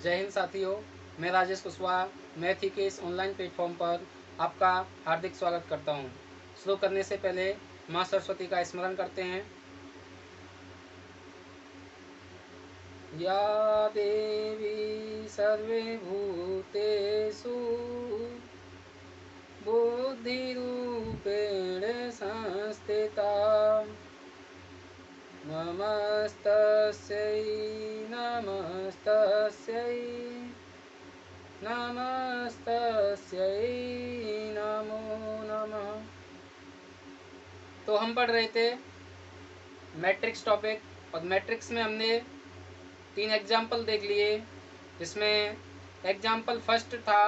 जय हिंद साथियों, मैं राजेश कुशवाहा मैथी के इस ऑनलाइन प्लेटफॉर्म पर आपका हार्दिक स्वागत करता हूं। शुरू करने से पहले मां सरस्वती का स्मरण करते हैं। या देवी सर्वे भूतेषु बुद्धिरूपेण संस्थिता नमस्तस्यै नमस्तस्यै नमस्तस्यै नमो नमः। तो हम पढ़ रहे थे मैट्रिक्स टॉपिक, और मैट्रिक्स में हमने 3 एग्जाम्पल देख लिए, जिसमें एग्जाम्पल फर्स्ट था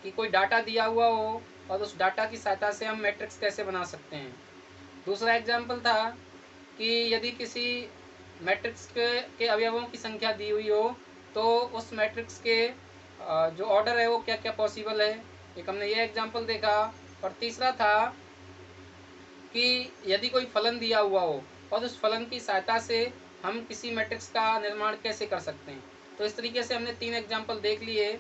कि कोई डाटा दिया हुआ हो और उस डाटा की सहायता से हम मैट्रिक्स कैसे बना सकते हैं। दूसरा एग्जाम्पल था कि यदि किसी मैट्रिक्स के अवयवों की संख्या दी हुई हो तो उस मैट्रिक्स के जो ऑर्डर है वो क्या क्या पॉसिबल है, एक हमने ये एग्जाम्पल देखा। और तीसरा था कि यदि कोई फलन दिया हुआ हो और उस फलन की सहायता से हम किसी मैट्रिक्स का निर्माण कैसे कर सकते हैं। तो इस तरीके से हमने 3 एग्जाम्पल देख लिए,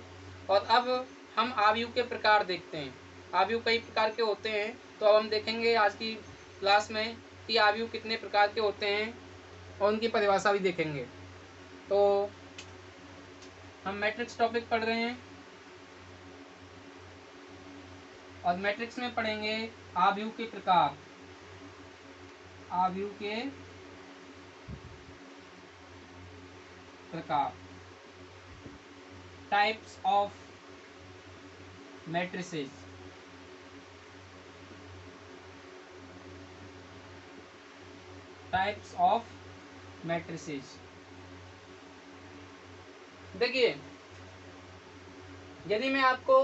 और अब हम आव्यूह के प्रकार देखते हैं। आव्यूह कई प्रकार के होते हैं, तो अब हम देखेंगे आज की क्लास में कि आव्यूह कितने प्रकार के होते हैं और उनकी परिभाषा भी देखेंगे। तो हम मैट्रिक्स टॉपिक पढ़ रहे हैं और मैट्रिक्स में पढ़ेंगे आव्यूह के प्रकार। आव्यूह के प्रकार, types of matrices. Types of matrices. देखिए, यदि मैं आपको,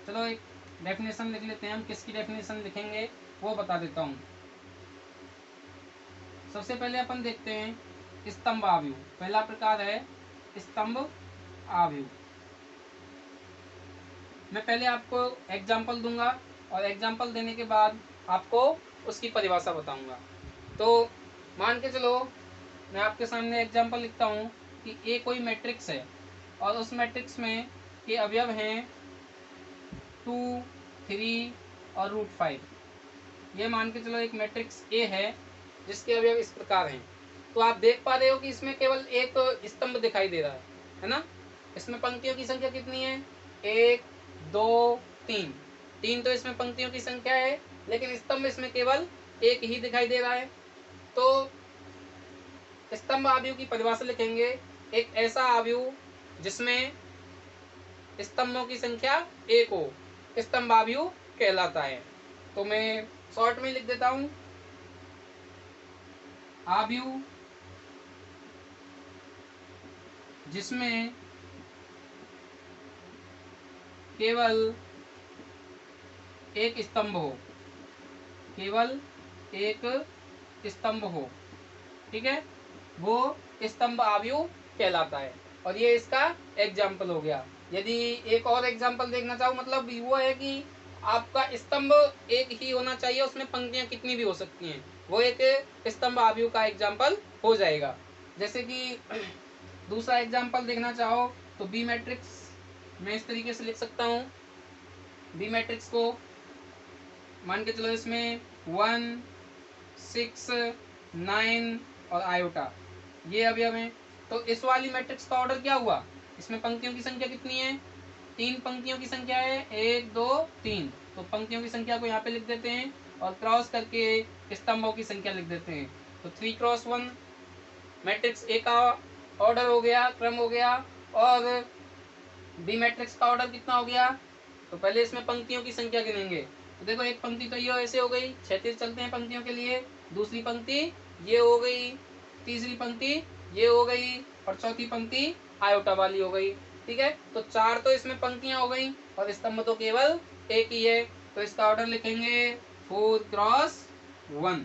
चलो एक डेफिनेशन लिख लेते हैं। हम किसकी डेफिनेशन लिखेंगे वो बता देता हूं। सबसे पहले अपन देखते हैं स्तंभ आव्यूह। पहला प्रकार है स्तंभ आव्यूह। मैं पहले आपको एग्जाम्पल दूंगा और एग्जाम्पल देने के बाद आपको उसकी परिभाषा बताऊंगा। तो मान के चलो, मैं आपके सामने एग्जाम्पल लिखता हूं कि ए कोई मैट्रिक्स है और उस मैट्रिक्स में के अवयव हैं 2, 3 और √5। ये मान के चलो एक मैट्रिक्स ए है जिसके अवयव इस प्रकार हैं। तो आप देख पा रहे हो कि इसमें केवल एक स्तंभ दिखाई दे रहा है ना। इसमें पंक्तियों की संख्या कितनी है? 1, 2, 3। 3 तो इसमें पंक्तियों की संख्या है, लेकिन स्तंभ इसमें केवल एक ही दिखाई दे रहा है। तो स्तंभ आव्यूह की परिभाषा लिखेंगे, एक ऐसा आव्यूह जिसमें स्तंभों की संख्या 1 हो, स्तंभ आव्यूह कहलाता है। तो मैं शॉर्ट में लिख देता हूं, आव्यूह जिसमें केवल एक स्तंभ हो, केवल एक स्तंभ हो, ठीक है, वो स्तंभ आव्यूह कहलाता है। और ये इसका एग्जाम्पल हो गया। यदि एक और एग्जाम्पल देखना चाहो, मतलब वो है कि आपका स्तंभ एक ही होना चाहिए, उसमें पंक्तियां कितनी भी हो सकती हैं, वो एक स्तंभ आव्यूह का एग्जाम्पल हो जाएगा। जैसे कि दूसरा एग्जाम्पल देखना चाहो तो बी मैट्रिक्स मैं इस तरीके से लिख सकता हूँ। बी मैट्रिक्स को मान के चलो इसमें 1, 6, 9 और आयोटा ये अवयव हैं। तो इस वाली मैट्रिक्स का ऑर्डर क्या हुआ? इसमें पंक्तियों की संख्या कितनी है? 3 पंक्तियों की संख्या है, 1, 2, 3। तो पंक्तियों की संख्या को यहाँ पे लिख देते हैं और क्रॉस करके स्तंभों की संख्या लिख देते हैं। तो 3 क्रॉस 1 मैट्रिक्स ए का ऑर्डर हो गया, क्रम हो गया। और बी मैट्रिक्स का ऑर्डर कितना हो गया? तो पहले इसमें पंक्तियों की संख्या गिनेंगे। तो देखो, एक पंक्ति तो ये ऐसे हो गई, 36 चलते हैं पंक्तियों के लिए। दूसरी पंक्ति ये हो गई, तीसरी पंक्ति ये हो गई, और चौथी पंक्ति आयोटा वाली हो गई। ठीक है, तो 4 तो इसमें पंक्तियां हो गई और स्तंभ तो केवल एक ही है। तो इसका ऑर्डर लिखेंगे 4 क्रॉस 1।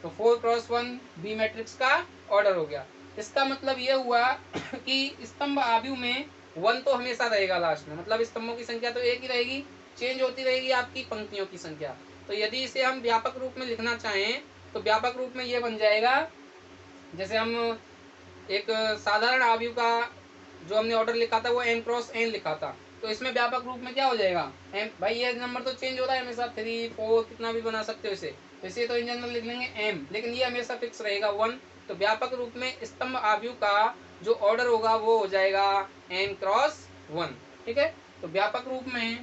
तो 4 क्रॉस 1 बी मैट्रिक्स का ऑर्डर हो गया। इसका मतलब यह हुआ कि स्तंभ आव्यूह में 1 तो हमेशा रहेगा लास्ट में, मतलब स्तंभों की संख्या तो एक ही रहेगी, चेंज होती रहेगी आपकी पंक्तियों की संख्या। तो यदि इसे हम व्यापक रूप में लिखना चाहें तो व्यापक रूप में यह बन जाएगा जैसे हम एक साधारण आव्यूह का जो हमने ऑर्डर लिखा था वो m क्रॉस n लिखा था, तो इसमें व्यापक रूप में क्या हो जाएगा m, भाई ये नंबर तो चेंज हो रहा है हमेशा, 3 4 कितना भी बना सकते हो इसे, तो इसे तो इन जनरल लिख लेंगे m, लेकिन ये हमेशा फिक्स रहेगा 1। तो व्यापक रूप में स्तंभ आव्यूह का जो ऑर्डर होगा वो हो जाएगा m क्रॉस 1। ठीक है, तो व्यापक रूप में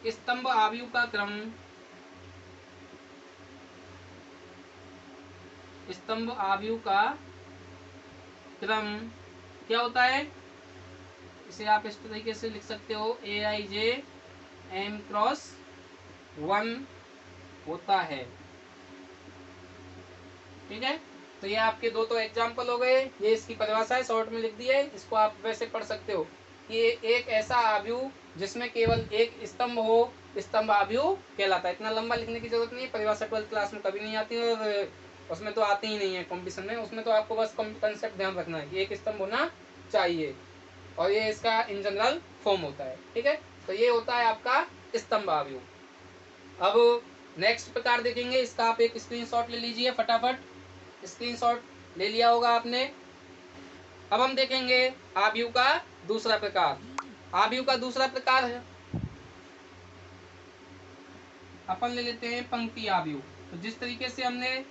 स्तंभ आव्यूह का क्रम क्या होता है, इसे आप इस तरीके से लिख सकते हो aij m क्रॉस 1 होता है। ठीक है, तो ये आपके दो तो एग्जाम्पल हो गए, ये इसकी परिभाषा है, शॉर्ट में लिख दी है, इसको आप वैसे पढ़ सकते हो कि एक ऐसा आव्यूह जिसमें केवल एक स्तंभ हो, स्तंभ आव्यूह कहलाता है। इतना लंबा लिखने की जरूरत नहीं है, परिभाषा 12th क्लास में कभी नहीं आती है और उसमें तो आती ही नहीं है कॉम्पिटिशन में, उसमें तो आपको बस कंसेप्ट ध्यान रखना है कि एक स्तंभ होना चाहिए और ये इसका इन जनरल फॉर्म होता है। ठीक है, तो ये होता है आपका स्तंभ आव्यूह। अब नेक्स्ट प्रकार देखेंगे, इसका आप एक स्क्रीनशॉट ले लीजिए फटाफट, स्क्रीनशॉट ले लिया होगा आपने। अब हम देखेंगे आव्यूह का दूसरा प्रकार। आव्यूह का दूसरा प्रकार है, अपन ले लेते हैं पंक्ति आव्यूह। तो जिस तरीके से हमने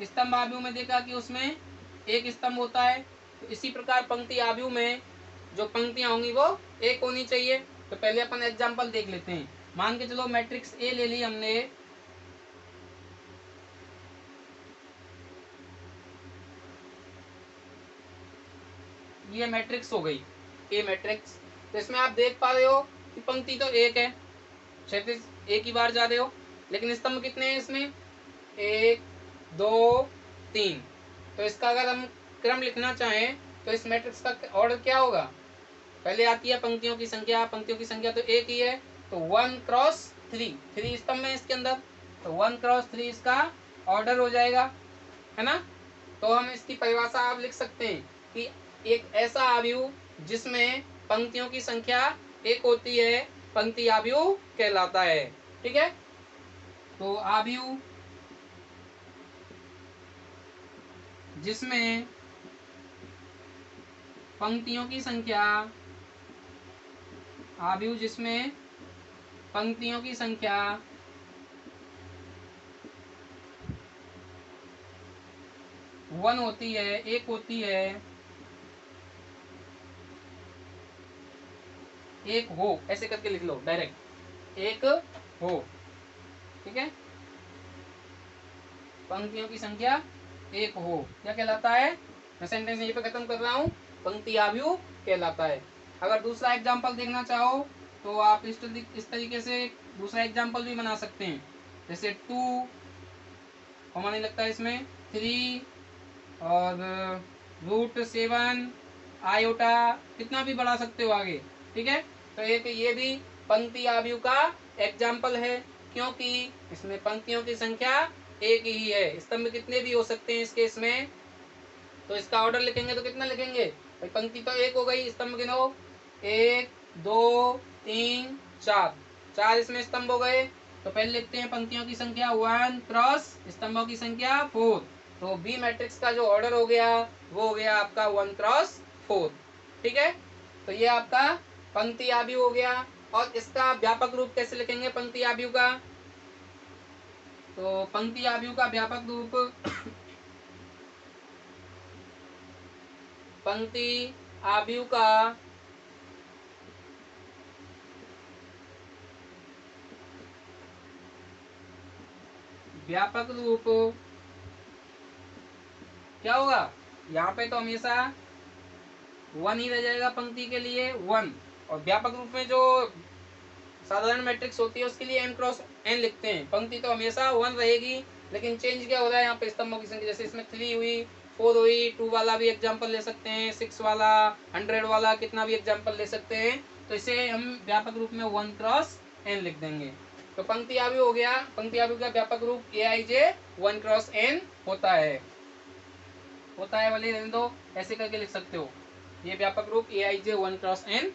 स्तंभ आव्यूह में देखा कि उसमें एक स्तंभ होता है, तो इसी प्रकार पंक्ति आव्यूह में जो पंक्तियां होंगी वो एक होनी चाहिए। तो पहले अपन एग्जांपल देख लेते हैं। मान के चलो मैट्रिक्स ए ले ली हमने, ये मैट्रिक्स हो गई ए मैट्रिक्स। तो इसमें आप देख पा रहे हो कि पंक्ति तो एक है, क्षैतिज एक ही बार जा रहे हो, लेकिन स्तंभ कितने हैं इसमें, 1 2 3। तो इसका अगर हम क्रम लिखना चाहें तो इस मैट्रिक्स का ऑर्डर क्या होगा, पहले आती है पंक्तियों की संख्या, पंक्तियों की संख्या तो एक ही है, तो 1 क्रॉस 3 स्तंभ है इसके अंदर, तो 1 क्रॉस 3 इसका ऑर्डर हो जाएगा, है ना। तो हम इसकी परिभाषा आप लिख सकते हैं कि एक ऐसा आव्यूह जिसमें पंक्तियों की संख्या एक होती है पंक्ति आव्यूह कहलाता है। ठीक है, तो आव्यूह जिसमें पंक्तियों की संख्या, आव्यूह जिसमें पंक्तियों की संख्या 1 होती है, एक होती है, एक हो, ऐसे करके लिख लो डायरेक्ट, एक हो। ठीक है, पंक्तियों की संख्या एक हो, क्या कहलाता है, मैं सेंटेंस यहीं पे खत्म कर रहा हूँ, पंक्ति आव्यूह कहलाता है। अगर दूसरा एग्जांपल देखना चाहो तो आप इस तरीके से दूसरा एग्जांपल भी बना सकते हैं, जैसे 2 कॉमा नहीं लगता है इसमें, 3 और √7 आयोटा, कितना भी बढ़ा सकते हो आगे। ठीक है, तो एक ये भी पंक्ति आव्यूह का एग्जाम्पल है, क्योंकि इसमें पंक्तियों की संख्या एक ही है, स्तंभ कितने भी हो सकते हैं इस केस में। तो इसका ऑर्डर लिखेंगे तो कितना लिखेंगे, भाई पंक्ति तो एक हो गई, स्तंभ गिनो, 1 2 3 4, 4 इसमें स्तंभ हो गए। तो पहले लिखते हैं पंक्तियों की संख्या 1 क्रॉस स्तंभों की संख्या 4, तो बी मैट्रिक्स का जो ऑर्डर हो गया वो हो गया आपका 1 क्रॉस 4। ठीक है, तो ये आपका पंक्ति आव्यूह हो गया। और इसका व्यापक रूप कैसे लिखेंगे पंक्ति आव्यूह का, तो पंक्ति आव्यूह का व्यापक रूप पंक्ति आव्यूह का व्यापक रूप क्या होगा, यहाँ पे तो हमेशा 1 ही रह जाएगा पंक्ति के लिए 1, और व्यापक रूप में जो साधारण मैट्रिक्स होती है उसके लिए m क्रॉस n लिखते हैं, पंक्ति तो हमेशा 1 रहेगी, लेकिन चेंज क्या हो रहा है यहाँ पे स्तंभों की संख्या, जैसे इसमें 3 हुई, 4 हुई, 2 वाला भी एग्जांपल ले सकते हैं, 6 वाला, 100 वाला, कितना भी एग्जांपल ले सकते हैं। तो इसे हम व्यापक रूप में 1 क्रॉस n लिख देंगे। तो पंक्ति आव्यूह हो गया, पंक्ति आव्यूह का व्यापक रूप aij 1 क्रॉस n होता है वाले रहने दो, ऐसे करके लिख सकते हो, ये व्यापक रूप aij 1 क्रॉस n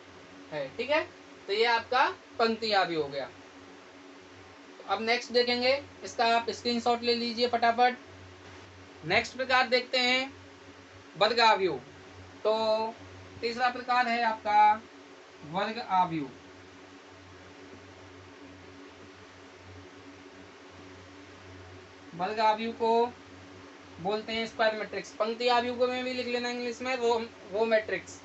है। ठीक है, तो ये आपका पंक्ति आव्यूह हो गया। तो अब नेक्स्ट देखेंगे, इसका आप स्क्रीनशॉट ले लीजिए फटाफट। नेक्स्ट प्रकार देखते हैं वर्ग आव्यूह। तो तीसरा प्रकार है आपका वर्ग आव्यूह। वर्ग आव्यूह को बोलते हैं स्क्वायर मैट्रिक्स। पंक्ति आव्यूह को में भी लिख लेना इंग्लिश में रो मैट्रिक्स।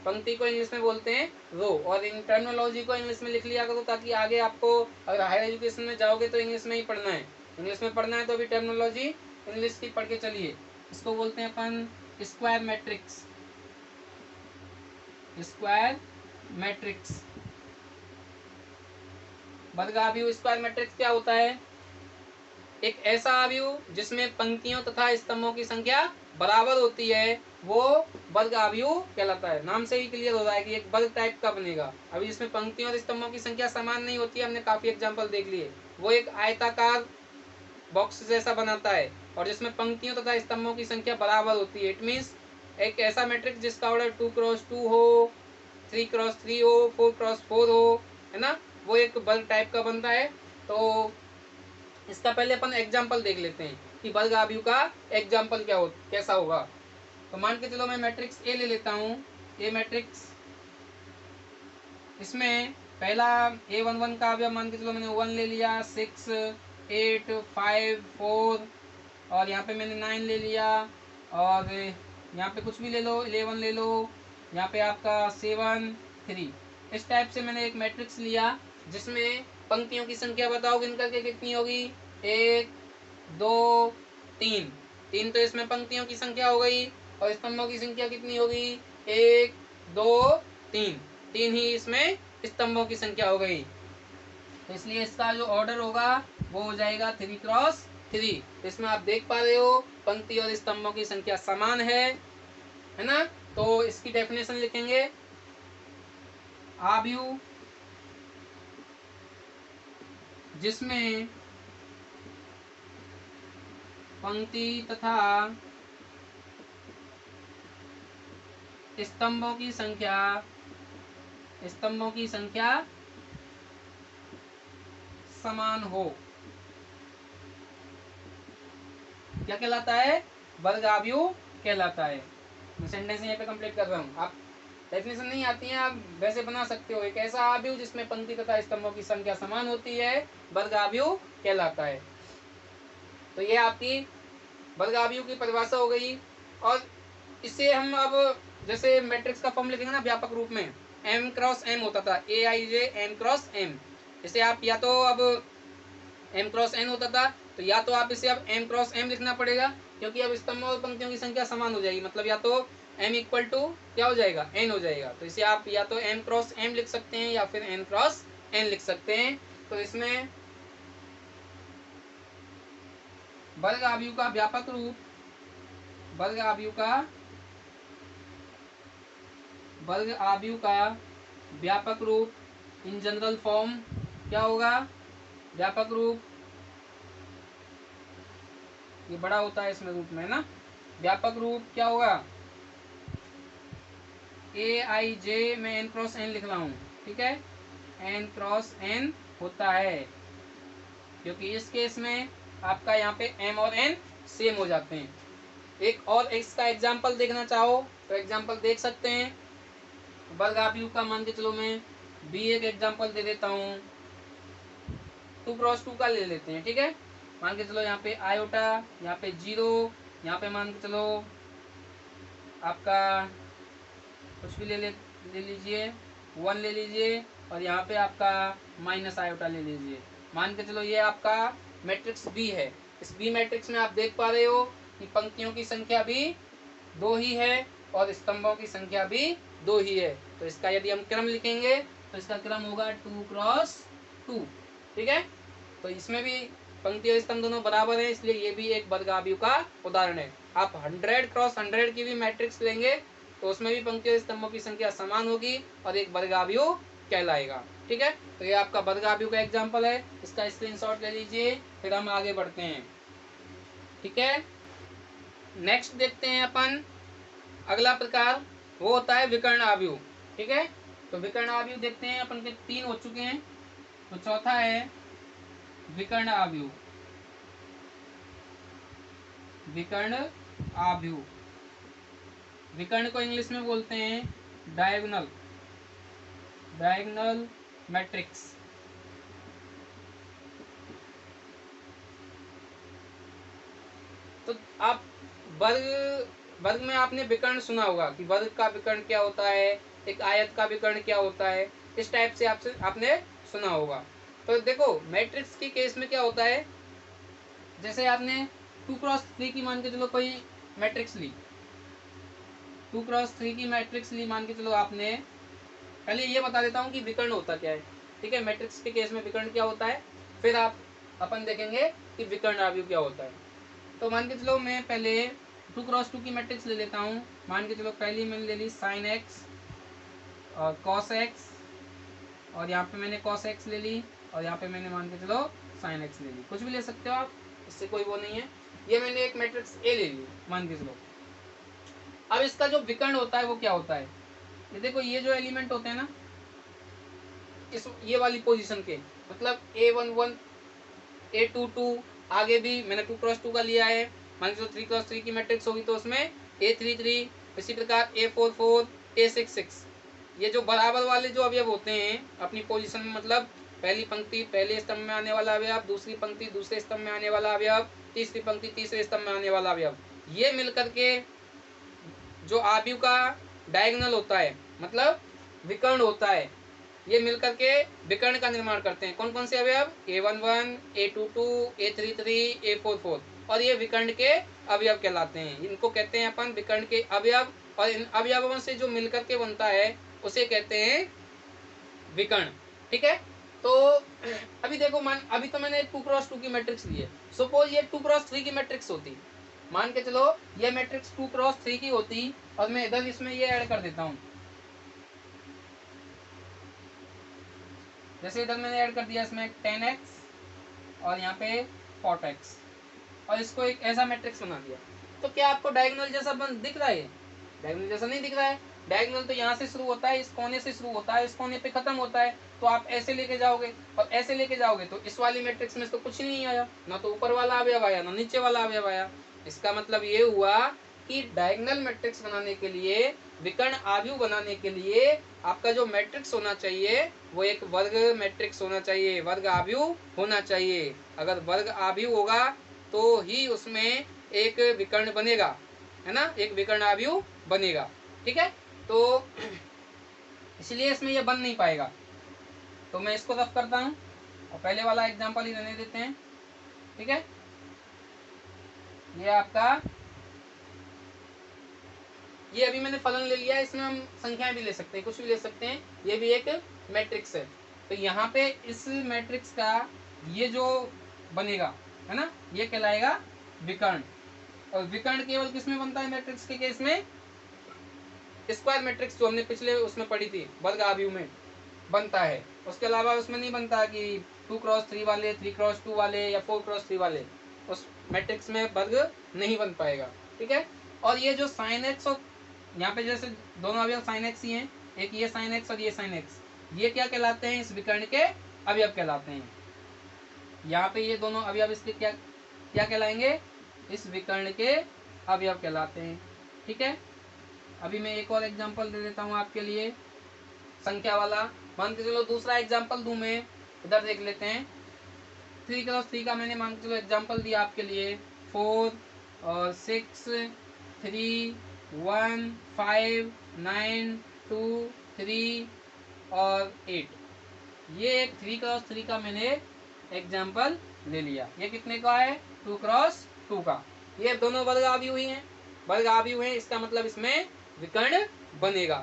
पंक्ति को इंग्लिश में बोलते हैं रो, और इन टर्मिनोलॉजी को इंग्लिश में लिख लिया करो ताकि आगे आपको अगर हायर एजुकेशन में जाओगे तो इंग्लिश में ही पढ़ना है। इंग्लिश में पढ़ना है तो अभी टर्मिनोलॉजी इंग्लिश की पढ़ के चलिए। इसको बोलते हैं अपन स्क्वायर मैट्रिक्स। स्क्वायर मैट्रिक्स वर्ग आव्यूह। स्क्वायर मैट्रिक्स क्या होता है? एक ऐसा आव्यूह जिसमें पंक्तियों तथा स्तंभों की संख्या बराबर होती है, वो वर्ग आव्यूह कहलाता है। नाम से ही क्लियर हो रहा है कि एक वर्ग टाइप का बनेगा। अभी जिसमें पंक्तियों और स्तंभों की संख्या समान नहीं होती है, हमने काफी एग्जांपल देख लिए। वो एक आयताकार बॉक्स जैसा बनाता है और जिसमें पंक्तियों तथा स्तंभों की संख्या बराबर होती है। इट मीन्स एक ऐसा मैट्रिक्स जिसका ऑर्डर 2x2 हो, 3x3 हो, 4x4 हो, है ना, वो एक वर्ग टाइप का बनता है। तो इसका पहले अपन एग्जाम्पल देख लेते हैं कि वर्ग आव्यूह का एग्जाम्पल कैसा होगा। तो मान के चलो मैं मैट्रिक्स ए ले लेता हूँ। ए मैट्रिक्स, इसमें पहला A11 का अवयव मान के चलो मैंने 1 ले लिया, 6 8 5 4, और यहाँ पे मैंने 9 ले लिया, और यहाँ पे कुछ भी ले लो, 11 ले लो, यहाँ पे आपका 7 3। इस टाइप से मैंने एक मैट्रिक्स लिया जिसमें पंक्तियों की संख्या बताओ गिन करके कितनी होगी? 1 2 3। 3 तो इसमें पंक्तियों की संख्या हो गई, और स्तंभों की संख्या कितनी होगी? 1 2 3। 3 ही इसमें स्तंभों की संख्या हो गई। तो इसलिए इसका जो ऑर्डर होगा वो हो जाएगा 3x3। तो इसमें आप देख पा रहे हो पंक्ति और स्तंभों की संख्या समान है ना। तो इसकी डेफिनेशन लिखेंगे, आव्यूह जिसमें पंक्ति तथा स्तंभों की संख्या समान हो, क्या कहलाता है? वर्ग आव्यूह कहलाता है। मैं सेंटेंस यहाँ पे कंप्लीट कर रहा हूँ। आप डेफिनेशन नहीं आती है, आप वैसे बना सकते हो। एक ऐसा आव्यूह जिसमें पंक्ति तथा स्तंभों की संख्या समान होती है, वर्ग आव्यूह कहलाता है। तो ये आपकी वर्ग आव्यूह की परिभाषा हो गई। और इससे हम अब जैसे मैट्रिक्स का फॉर्म लिखेंगे ना व्यापक रूप में, m×n होता था, aij m×m। इसे आप या तो अब m×n होता था, तो या तो आप इसे अब m×m लिखना पड़ेगा, क्योंकि अब स्तंभों और पंक्तियों की संख्या समान हो जाएगी। मतलब या तो m इक्वल टू क्या हो जाएगा? n हो जाएगा। तो इसे आप या तो m×m लिख सकते हैं या फिर n×n लिख सकते हैं। तो इसमें वर्ग आव्यूह का व्यापक रूप, वर्ग आव्यूह का व्यापक रूप इन जनरल फॉर्म क्या होगा? व्यापक रूप ये बड़ा होता है इसमें रूप में ना। व्यापक रूप क्या होगा? aij में n×n लिख रहा हूँ, ठीक है, n×n होता है, क्योंकि इस केस में आपका यहाँ पे m और n सेम हो जाते हैं। एक और इसका एग्जाम्पल देखना चाहो तो एग्जाम्पल देख सकते हैं। वर्ग आव्यूह का मान के चलो मैं भी एक एग्जाम्पल दे देता हूँ। 2×2 का ले लेते हैं, ठीक है। मान के चलो यहाँ पे आयोटा, यहाँ पे 0, यहाँ पे मान के चलो आपका कुछ भी ले लीजिए, 1 ले लीजिए, और यहाँ पे आपका माइनस आयोटा ले लीजिए। मान के चलो ये आपका मैट्रिक्स बी है। इस बी मैट्रिक्स में आप देख पा रहे हो कि पंक्तियों की संख्या भी 2 ही है और स्तंभों की संख्या भी 2 ही है। तो इसका यदि हम क्रम लिखेंगे तो इसका क्रम होगा 2×2, ठीक है। तो इसमें भी पंक्ति और स्तंभ दोनों बराबर है, इसलिए ये भी एक वर्ग आव्यूह का उदाहरण है। आप 100×100 की भी मैट्रिक्स लेंगे तो उसमें भी पंक्ति और स्तंभों की संख्या समान होगी और एक वर्ग आव्यूह कहलाएगा, ठीक है। तो ये आपका वर्ग आव्यूह का एग्जाम्पल है, इसका स्क्रीनशॉट ले लीजिए, फिर हम आगे बढ़ते हैं, ठीक है। नेक्स्ट देखते हैं अपन अगला प्रकार, वो होता है विकर्ण आव्यूह, ठीक है। तो तो विकर्ण आव्यूह देखते हैं अपन के 3 हो चुके हैं। तो चौथा है विकर्ण आव्यूह। विकर्ण आव्यूह, विकर्ण को इंग्लिश में बोलते हैं डायगोनल, डायगोनल मैट्रिक्स। तो आप वर्ग में आपने विकर्ण सुना होगा कि वर्ग का विकर्ण क्या होता है, एक आयत का विकर्ण क्या होता है, इस टाइप से आपने सुना होगा। तो देखो मैट्रिक्स के केस में क्या होता है, जैसे आपने 2x3 की मान के चलो कोई मैट्रिक्स ली, 2x3 की मैट्रिक्स ली मान के चलो आपने। पहले ये बता देता हूँ कि विकर्ण होता क्या है, ठीक है। मैट्रिक्स के केस में विकर्ण क्या होता है, फिर अपन देखेंगे कि विकर्ण आव्यूह क्या होता है। तो मान के चलो मैं पहले 2x2 की मैट्रिक्स ले लेता हूँ। मान के चलो पहली मैंने ले ली sin x और cos x, और यहाँ पे मैंने cos x ले ली, और यहाँ पे मैंने मान के चलो sin x ले ली। कुछ भी ले सकते हो आप, इससे कोई वो नहीं है। ये मैंने एक मैट्रिक्स ए ले ली मान के चलो। अब इसका जो विकर्ण होता है वो क्या होता है, ये देखो ये जो एलिमेंट होते हैं ना, इस ये वाली पोजीशन के, मतलब A11 A22, आगे भी मैंने 2x2 का लिया है। मान के चलो 3x3 की मैट्रिक्स होगी तो उसमें A33, इसी प्रकार A44 A66, ये जो बराबर वाले जो अवयव होते हैं अपनी पोजीशन में, मतलब पहली पंक्ति पहले स्तंभ में आने वाला अवयव, दूसरी पंक्ति दूसरे स्तंभ में आने वाला अवयव, तीसरी पंक्ति तीसरे स्तंभ में आने वाला अवयव, ये मिलकर के जो आव्यूह का डायगोनल होता है, मतलब विकर्ण होता है, ये मिलकर के विकर्ण का निर्माण करते हैं। कौन कौन से अवयव, A11 A22 A33 A44, और ये विकर्ण के अवयव कहलाते हैं। इनको कहते हैं अपन विकर्ण के अवयव, और इन अवयवों से जो मिलकर के बनता है उसे कहते हैं विकर्ण, ठीक है। तो अभी देखो अभी तो मैंने 2x2 की मैट्रिक्स ली है। सपोज ये 2x3 की मैट्रिक्स होती, मान के चलो ये मैट्रिक्स 2x3 की होती, और मैं इधर इसमें ये ऐड कर देता हूँ। जैसे इधर मैंने ऐड कर दिया इसमें 10x और यहाँ पे 4x, और इसको एक ऐसा मैट्रिक्स बना दिया। तो क्या आपको डायगोनल जैसा दिख रहा है? डायगोनल जैसा नहीं दिख रहा है। डायगोनल तो यहाँ से शुरू होता है, इस कोने से शुरू होता है, इस कोने पे खत्म होता है। तो आप ऐसे लेके जाओगे और ऐसे लेके जाओगे तो इस वाली मैट्रिक्स में तो कुछ नहीं आया, ना तो ऊपर वाला अवयव आया ना नीचे वाला अवयव आया। इसका मतलब ये हुआ कि डायगोनल मैट्रिक्स बनाने के लिए, विकर्ण आव्यूह बनाने के लिए आपका जो मैट्रिक्स होना चाहिए वो एक वर्ग मैट्रिक्स होना चाहिए, वर्ग आव्यूह होना चाहिए। अगर वर्ग आव्यूह होगा तो ही उसमें एक विकर्ण बनेगा, है ना, एक विकर्ण आव्यूह बनेगा, ठीक है। तो इसलिए इसमें यह बन नहीं पाएगा। तो मैं इसको रफ करता हूं और पहले वाला एग्जांपल ही रहने देते हैं, ठीक है। ये आपका, ये अभी मैंने फलन ले लिया है, इसमें हम संख्याएं भी ले सकते हैं, कुछ भी ले सकते हैं। ये भी एक मैट्रिक्स है। तो यहाँ पे इस मैट्रिक्स का ये जो बनेगा, है ना, ये कहलाएगा विकर्ण। और विकर्ण केवल किसमें बनता है मैट्रिक्स के केस में? स्क्वायर मैट्रिक्स जो हमने पिछले उसमें पढ़ी थी, वर्ग आव्यूह में बनता है। उसके अलावा उसमें नहीं बनता कि 2x3 वाले, 3x2 वाले या 4x3 वाले, उस मैट्रिक्स में वर्ग नहीं बन पाएगा, ठीक है। और ये जो sin x, और यहाँ पे जैसे दोनों अवयव sin x ही हैं, एक ये sin x और ये sin x, ये क्या कहलाते हैं? इस विकर्ण के अवयव कहलाते हैं। यहाँ पे ये दोनों अवयव इसके क्या क्या कहलाएंगे? इस विकर्ण के अवयव कहलाते हैं, ठीक है। अभी मैं एक और एग्जांपल दे देता हूँ आपके लिए संख्या वाला। मान के चलो दूसरा एग्जांपल दूं मैं, इधर देख लेते हैं। 3x3 का मैंने मान के चलो एग्जांपल दिया आपके लिए, 4 और 6 3 1 5 9 2 3 और 8, ये एक 3x3 का मैंने एग्जाम्पल ले लिया। ये कितने का है? 2x2 का। ये दोनों वर्ग आव्यूह ही हैं, वर्ग आव्यूह हैं, इसका मतलब इसमें विकर्ण बनेगा।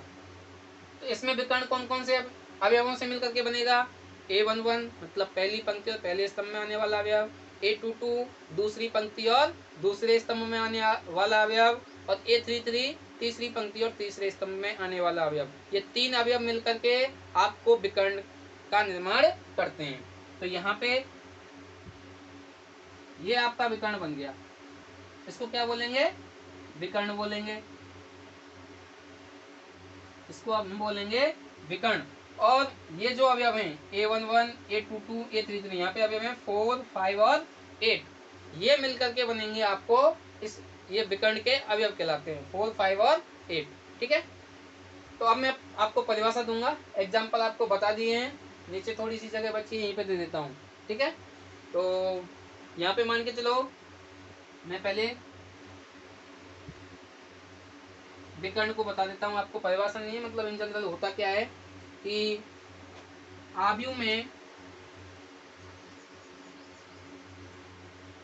तो इसमें विकर्ण कौन कौन से अवयवों से मिलकर के बनेगा? A11 मतलब पहली पंक्ति और पहले स्तंभ में आने वाला अवयव, A22 दूसरी पंक्ति और दूसरे स्तंभ में आने वाला अवयव, और A33 तीसरी पंक्ति और तीसरे स्तंभ में आने वाला अवयव। ये तीन अवयव मिलकर के आपको विकर्ण का निर्माण करते हैं। तो यहाँ पे ये आपका विकर्ण बन गया। इसको क्या बोलेंगे? विकर्ण बोलेंगे। इसको हम बोलेंगे विकर्ण, और ये जो अवयव हैं A11, A22, A33, यहाँ पे अवयव हैं 4, 5 और 8, ये मिलकर के बनेंगे आपको इस, ये विकर्ण के अवयव कहलाते हैं 4, 5 और 8। ठीक है, तो अब मैं आपको परिभाषा दूंगा, एग्जाम्पल आपको बता दिए हैं, नीचे थोड़ी सी जगह बची यहीं पे दे देता हूँ। ठीक है, तो यहाँ पे मान के चलो मैं पहले विकर्ण को बता देता हूँ आपको, परिभाषा नहीं है, मतलब इन जनरल होता क्या है कि आव्यूह में,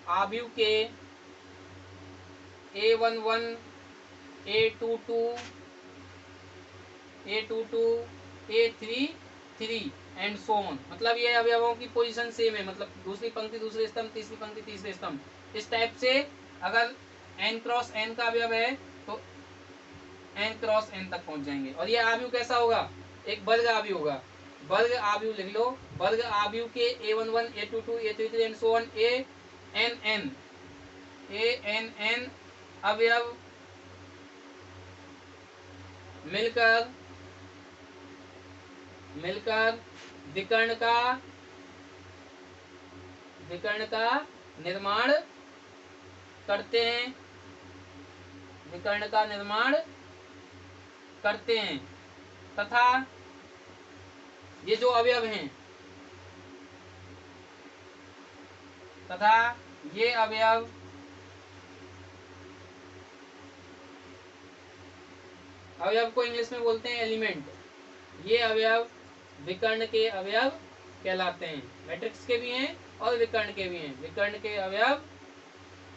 आव्यूह के A11, A22, A22, A33 and so on, मतलब ये अवयवों की पोजीशन सेम है, मतलब दूसरी पंक्ति दूसरे स्तंभ, तीसरी पंक्ति तीसरे स्तंभ, इस टाइप से अगर n क्रॉस n का अवयव है तो n क्रॉस n तक पहुंच जाएंगे। और ये आव्यूह कैसा होगा, एक वर्ग आव्यूह होगा, वर्ग आव्यूह लिख लो, वर्ग आव्यूह के A11, A22, A33 and so on ANN अवयव मिलकर विकर्ण का निर्माण करते हैं, विकर्ण का निर्माण करते हैं, तथा ये जो अवयव हैं, तथा ये अवयव को इंग्लिश में बोलते हैं एलिमेंट, ये अवयव विकर्ण के अवयव कहलाते हैं, मैट्रिक्स के भी हैं और विकर्ण के भी हैं, विकर्ण के अवयव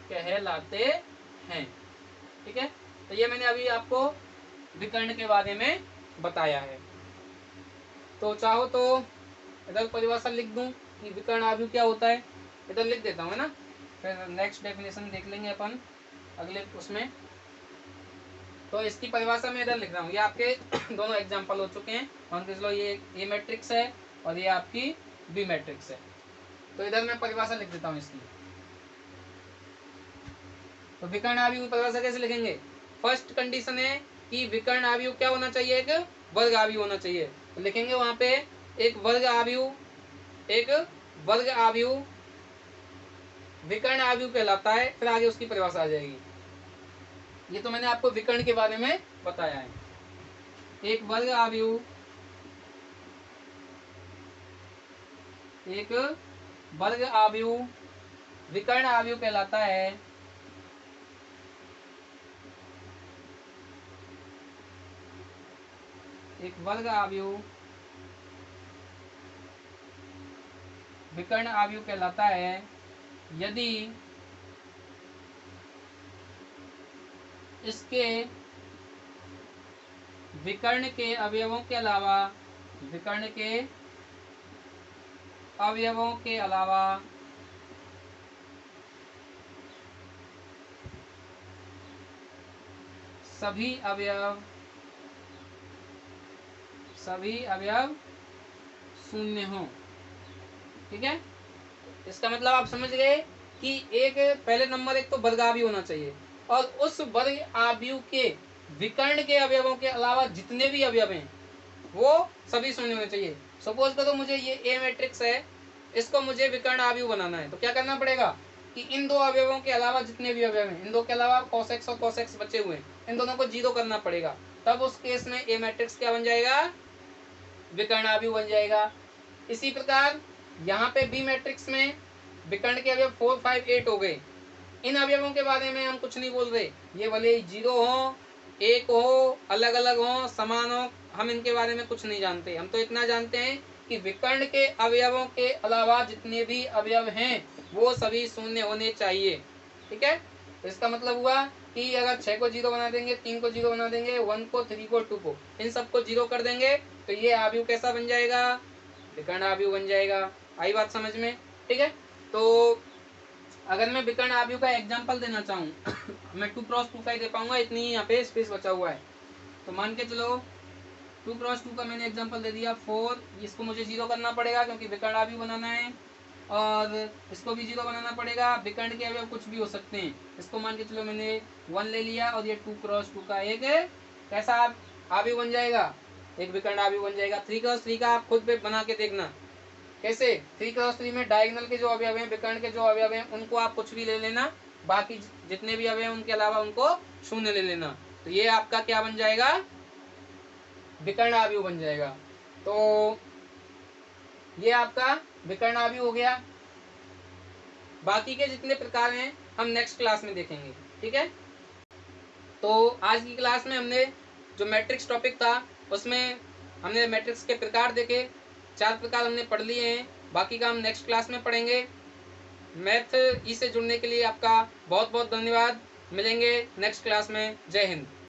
कहलाते हैं। ठीक है, तो ये मैंने अभी आपको विकर्ण के बारे में बताया है। तो चाहो तो इधर परिभाषा लिख दूं कि विकर्ण आव्यूह क्या होता है, इधर लिख देता हूँ, है ना, फिर नेक्स्ट डेफिनेशन देख लेंगे अपन अगले उसमें। तो इसकी परिभाषा में इधर लिख रहा हूँ, ये आपके दोनों एग्जाम्पल हो चुके हैं, मान के चलो ये ए मैट्रिक्स है और ये आपकी बी मैट्रिक्स है, तो इधर मैं परिभाषा लिख देता हूँ इसकी। तो विकर्ण आव्यूह की परिभाषा कैसे लिखेंगे, फर्स्ट कंडीशन है कि विकर्ण आव्यूह क्या होना चाहिए, एक वर्ग आव्यूह होना चाहिए, तो लिखेंगे वहां पे एक वर्ग आव्यूह विकर्ण आव्यूह कहलाता है, फिर आगे उसकी परिभाषा आ जाएगी। ये तो मैंने आपको विकर्ण के बारे में बताया है। एक वर्ग आव्यूह विकर्ण आव्यूह कहलाता है, एक वर्ग आव्यूह विकर्ण आव्यूह कहलाता है यदि इसके विकर्ण के अवयवों के अलावा सभी अवयव शून्य हो। ठीक है, इसका मतलब आप समझ गए कि एक पहले नंबर एक तो वर्ग आव्यूह होना चाहिए, और उस वर्ग आव्यूह के विकर्ण के अवयवों के अलावा जितने भी अवयव हैं वो सभी शून्य होने चाहिए। सपोज करो मुझे ये ए मैट्रिक्स है, इसको मुझे विकर्ण आव्यूह बनाना है, तो क्या करना पड़ेगा कि इन दो अवयवों के अलावा जितने भी अवयव हैं, इन दो के अलावा cos x और cos x बचे हुए हैं, इन दोनों को 0 करना पड़ेगा, तब उस केस में ए मैट्रिक्स क्या बन जाएगा, विकर्ण आव्यूह बन जाएगा। इसी प्रकार यहाँ पे बी मैट्रिक्स में विकर्ण के अवयव 4, 5, 8 हो गए, इन अवयवों के बारे में हम कुछ नहीं बोल रहे, ये भले 0 हो, 1 हो, अलग अलग हो, समान हो, हम इनके बारे में कुछ नहीं जानते, हम तो इतना जानते हैं कि विकर्ण के अवयवों के अलावा जितने भी अवयव हैं वो सभी शून्य होने चाहिए। ठीक है, तो इसका मतलब हुआ कि अगर 6 को 0 बना देंगे, 3 को 0 बना देंगे, 1 को, 3 को, 2 को, इन सबको 0 कर देंगे, तो ये आव्यूह कैसा बन जाएगा, विकर्ण आव्यूह बन जाएगा। आई बात समझ में। ठीक है, तो अगर मैं विकर्ण आव्यूह का एग्जांपल देना चाहूँ मैं 2x2 का ही दे पाऊंगा, इतनी ही यहाँ पे स्पेस बचा हुआ है, तो मान के चलो 2x2 का मैंने एग्जांपल दे दिया 4, इसको मुझे 0 करना पड़ेगा क्योंकि विकर्ण आव्यूह बनाना है, और इसको भी 0 बनाना पड़ेगा, विकर्ण के अवयव कुछ भी हो सकते हैं, इसको मान के चलो मैंने 1 ले लिया, और ये 2x2 का एक कैसा आव्यूह बन जाएगा, एक विकर्ण अवयव बन जाएगा। 3x3 का आप खुद पे बना के देखना कैसे। 3x3 में डायगोनल के जो अवयव हैं, विकर्ण के जो अवयव हैं, उनको आप कुछ भी ले लेना, बाकी जितने भी अवयव हैं उनके अलावा उनको शून्य ले लेना, तो ये आपका क्या बन जाएगा, विकर्ण अवयव बन जाएगा। तो ये आपका विकर्ण अवयव हो गया। बाकी के जितने प्रकार हैं हम नेक्स्ट क्लास में देखेंगे, ठीक है। तो आज की क्लास में हमने जो मैट्रिक्स टॉपिक था उसमें हमने मैट्रिक्स के प्रकार देखे, 4 प्रकार हमने पढ़ लिए हैं, बाकी का हम नेक्स्ट क्लास में पढ़ेंगे। मैथ ई से जुड़ने के लिए आपका बहुत बहुत धन्यवाद। मिलेंगे नेक्स्ट क्लास में। जय हिंद।